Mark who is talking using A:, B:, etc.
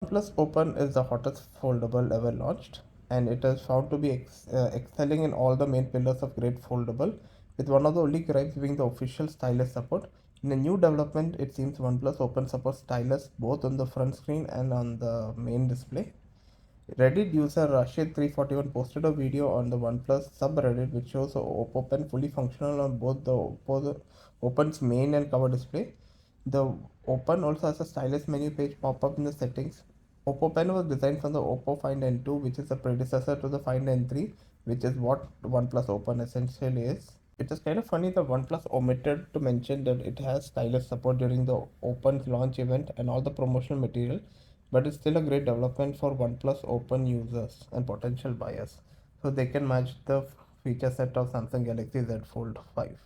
A: OnePlus Open is the hottest foldable ever launched, and it is found to be excelling in all the main pillars of great foldable, with one of the only gripes being the official stylus support. In a new development, it seems OnePlus Open supports stylus both on the front screen and on the main display. Reddit user Rashid341 posted a video on the OnePlus subreddit which shows Open fully functional on both the Open's main and cover display. The Open also has a stylus menu page pop up in the settings. Oppo Pen was designed from the Oppo Find N2, which is a predecessor to the Find N3, which is what OnePlus Open essentially is. It is kind of funny that OnePlus omitted to mention that it has stylus support during the Open's launch event and all the promotional material, but it's still a great development for OnePlus Open users and potential buyers, so they can match the feature set of Samsung Galaxy Z Fold 5.